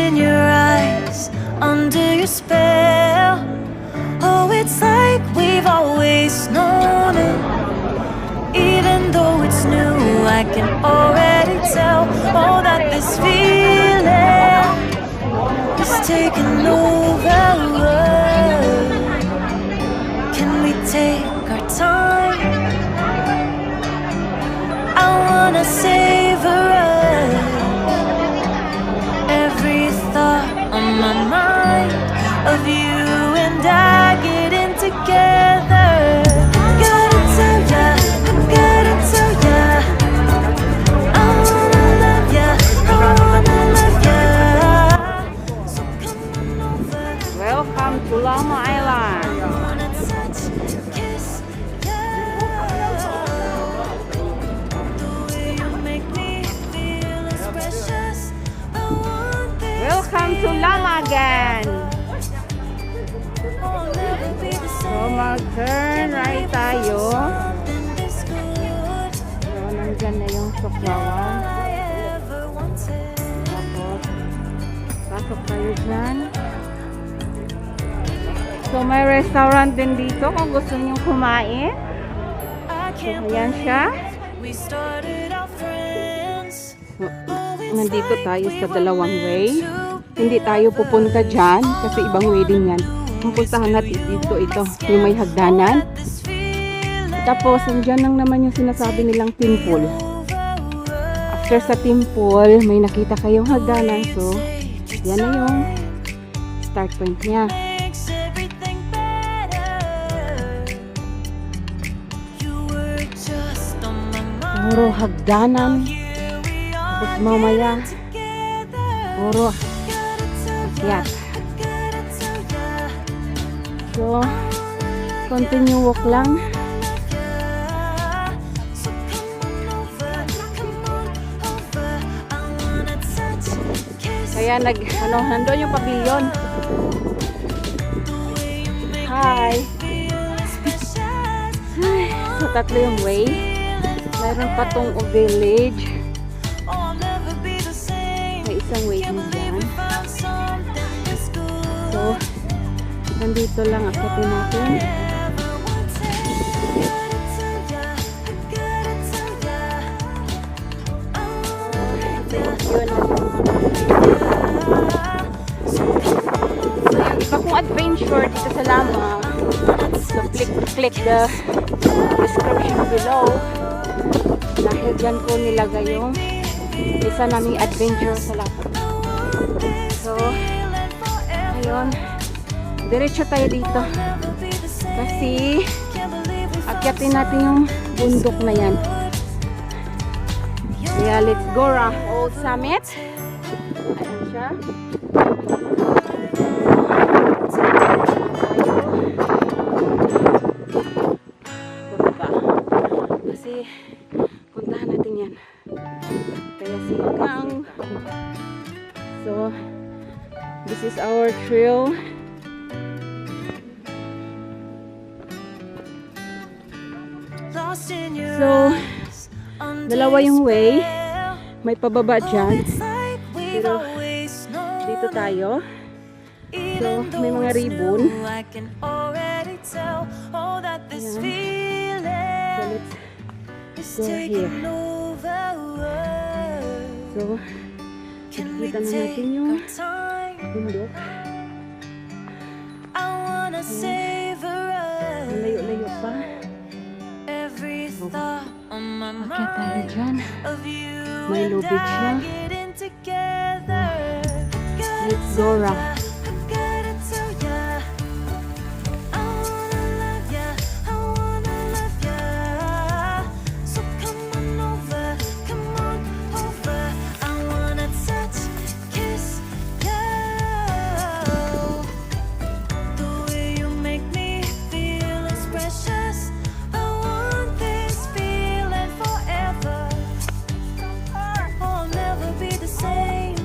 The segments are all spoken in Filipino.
in your eyes, under your spell. Oh, it's like we've always known it. Even though it's new, I can already tell. Oh, that this feeling is taking over. Can we take our time? I wanna savor it. Every thought on my mind of you and I getting together. Gotta tell ya, gotta tell ya, I wanna love ya, I wanna love ya. So come on over. Welcome to Lamma Island. I wanna touch, kiss ya. The way you make me feel is precious. I want this. Welcome to Lamma again. I'll never be the So same. mag-turn right tayo. Something this good. So nandyan na yung suklawan. I ever wanted. Tapos pasok tayo dyan. So may restaurant din dito kung gusto nyo kumain. I can't Ayan siya. we started our friends. So, nandito tayo sa dalawang way. Hindi tayo pupunta dyan kasi ibang way din yan. Pupuntahan natin dito ito, yung may hagdanan. This feeling Tapos, andyan lang naman yung sinasabi nilang temple. After sa temple, may nakita kayong hagdanan. So, yan na yung start point niya. makes everything better. You were just on my mind. Puro hagdanan. Here we are Tapos mamaya, together. puro Gotta tell akyat. gotta tell ya. So, continue walk lang. So come on over, I wanna touch, kiss Kaya nandun yung pavilion. the way you make Hi! feel is precious. So, tatlo yung way. Mayroon pa tong village. Oh, I'll never be the same. May isang way Can't din believe dyan. we found something this good. So, nandito lang akitin natin. Ever wanted. Gotta tell ya, gotta tell ya. I wanna love ya. Yun. So, yung iba kong adventure dito sa Lamma. So, click the description below. Dahil dyan ko nilagay yung isa naming adventure sa Lamma. So, ayun. Diretso tayo dito. Kasi, akyatin natin yung bundok na yan. Kaya, let's go Old Summit. Ayan siya. Baba. Kasi, puntahan natin yan. Kaya sigang. So, this is our trail. Lost in your So, eyes, under dalawa yung your way. spell. May pababa Oh, dyan. it's like we've Pero, always known Dito tayo. Even So, may though mga it's ribbon. new, I can already tell. Oh, that this Ayan. feeling So, is go taking here. over. So, Can we nakikita na take natin yung our time? bundok. I wanna savor it. Malayo-layo pa. Every thought on my Akyat tayo mind dyan. of you May and lubid siya. I getting together. Gotta Let's go tell ra. ya, gotta tell ya, I wanna love ya, I wanna love ya. So come on over, I wanna touch, kiss ya. The way you make me feel is precious. I want this feeling forever. Oh, I'll never be the same.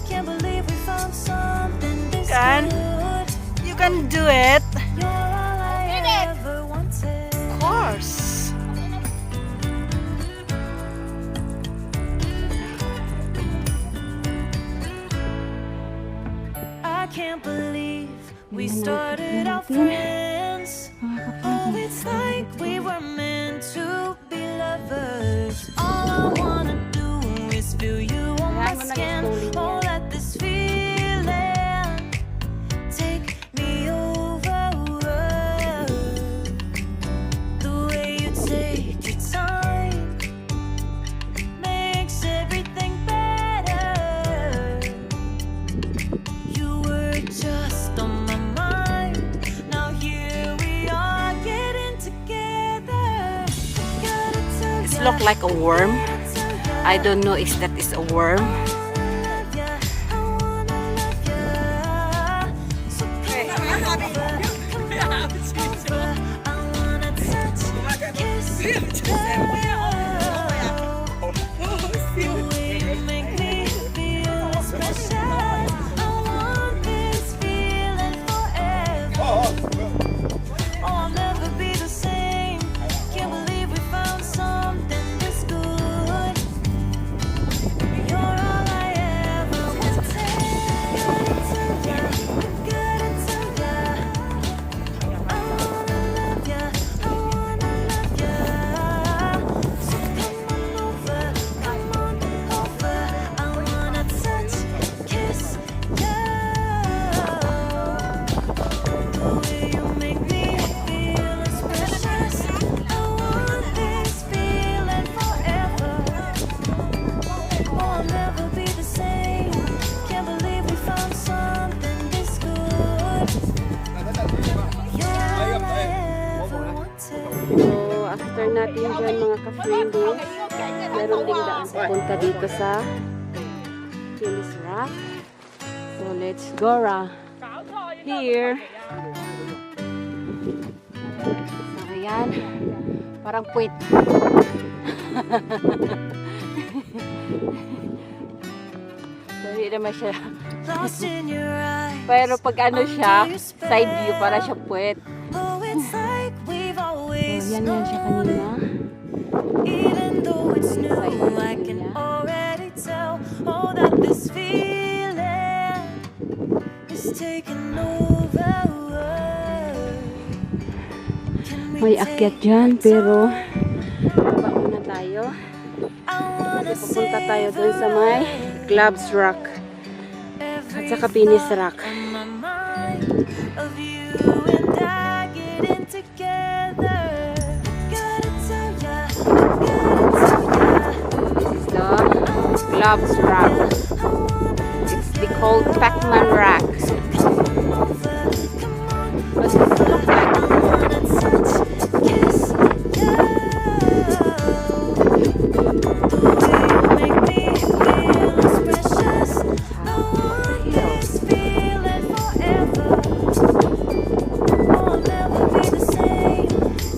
Can't believe we found something this Can. good. You can do it. You're all I ever wanted. Of course. can't believe we Ayan, started out natin. friends. Mga Oh, kapatid. it's like we were meant to be lovers. All I wanna do is feel you on my Ayan mo na skin. yung story Oh, niya. let this feeling take me over. The way you take your time makes everything better. You were just on my mind. Now here we are getting together. Gotta tell It ya, look like a worm. gotta tell ya, I don't know if that is a worm. I wanna love ya, I wanna love ya. So come on over, I wanna touch, kiss, love. The way you make me feel is precious. I want this feeling forever. Oh, I'll never be the same. Can't believe we found something this good. You're all I ever wanted. Gotta tell ya, gotta tell ya, I wanna love ya, I wanna love ya. So come on over, I wanna touch, kiss, love. The way you make me feel is precious. I want this feeling forever. Oh, I'll never be the same. Can't believe we found something this good. You're all I ever wanted. So, after natin dyan mga ka-friendly, meron ding daan papunta dito sa Phyllis Rock. So, let's go here. So, ayan. Parang puwit. So, hindi naman siya. Lost in your eyes. Pero pag ano siya, side view, para siya puwit. Oh, it's like we've So, always yan siya known. kanina. Even though it's new, I can already tell. Oh, that this feeling is taking over. Can we May take akyat dyan, pero baba muna tayo. I wanna Kasi pupunta tayo dun sa may Gloves Rock at saka Penis Rock. on my mind of you and I getting together. Gotta tell ya, gotta tell ya, This is the Gloves Rock. It's the called Pac-Man Rock. come over, come on. But it looks like I wanna touch, kiss, love. The way you make me feel is precious. I want this feeling forever. Oh, I'll never be the same.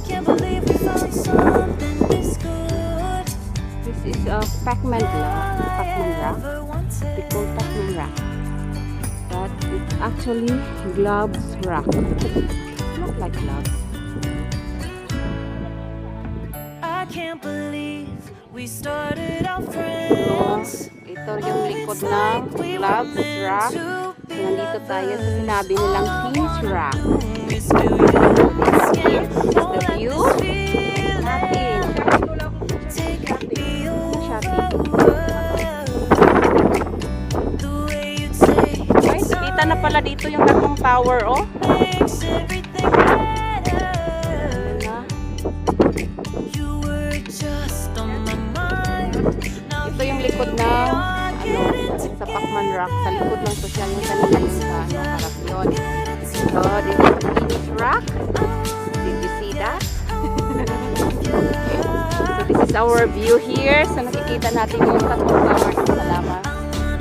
Can't believe we found something this good. this is a Pac-Man All I Rock. ever They wanted. call Pac-Man Rock. But it's actually Gloves Rock. Look like gloves. I can't believe we started out So, friends. ito yung likod ng Gloves Rock. So, nandito tayo sa sinabi nilang Penis Rock. This is the view. Natin. Guys, kita na pala dito yung tatlong tower, oh. Ayan na. Ito yung likod ng sa Pac-Man Rock. Sa likod lang to siya yung kanina yung sa harap yun. So, this is Penis Rock. Did you see that? So, this is our view here. So, nakikita natin yung tatlong towers sa Lamma.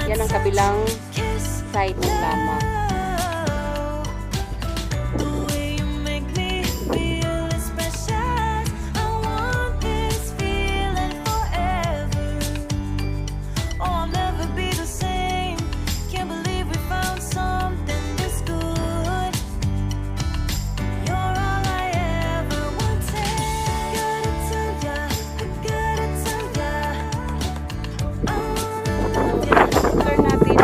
Yan ang kabilang side ng Lamma. After natin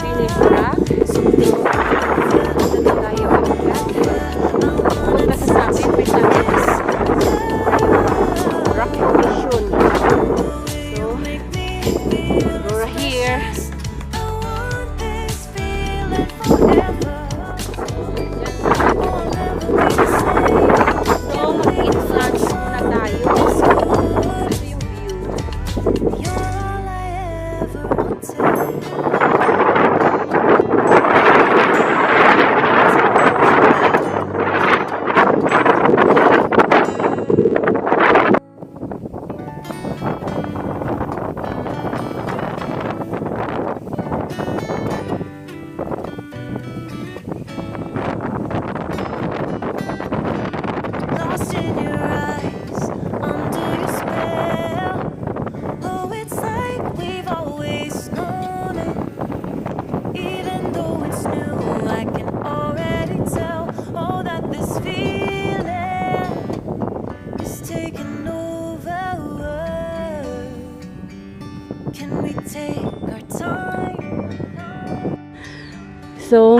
finish rock, So,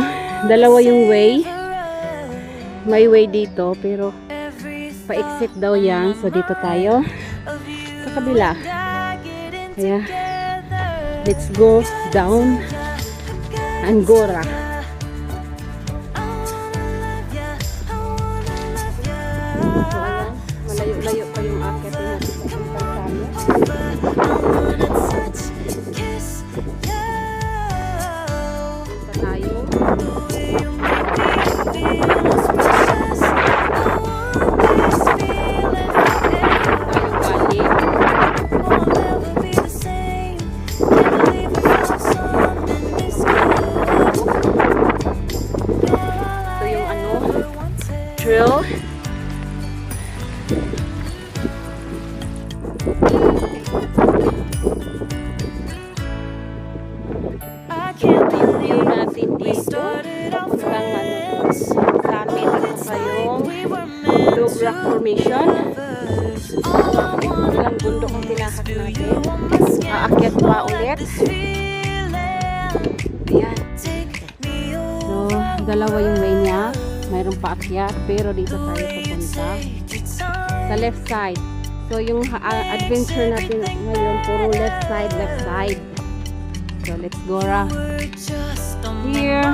dalawa yung way. May way dito, pero pa-exit daw yan. So, dito tayo sa kabila. Kaya, let's go down Angora. So, ayan. Malayo-layo pa yung akit natin sa Pantano. Punta tayo. Ito yung ano, trail. View natin dito. Papuntang ano, summit sa yung Dog Rock Formation. Ilang bundok ang tinahak natin. Aakyat pa ulit. Ayan. So, dalawa yung way niya. Mayroon pa akyat, pero dito tayo papunta. Sa left side. So, yung adventure natin ngayon, puro left side, left side. So, let's go ra. Here.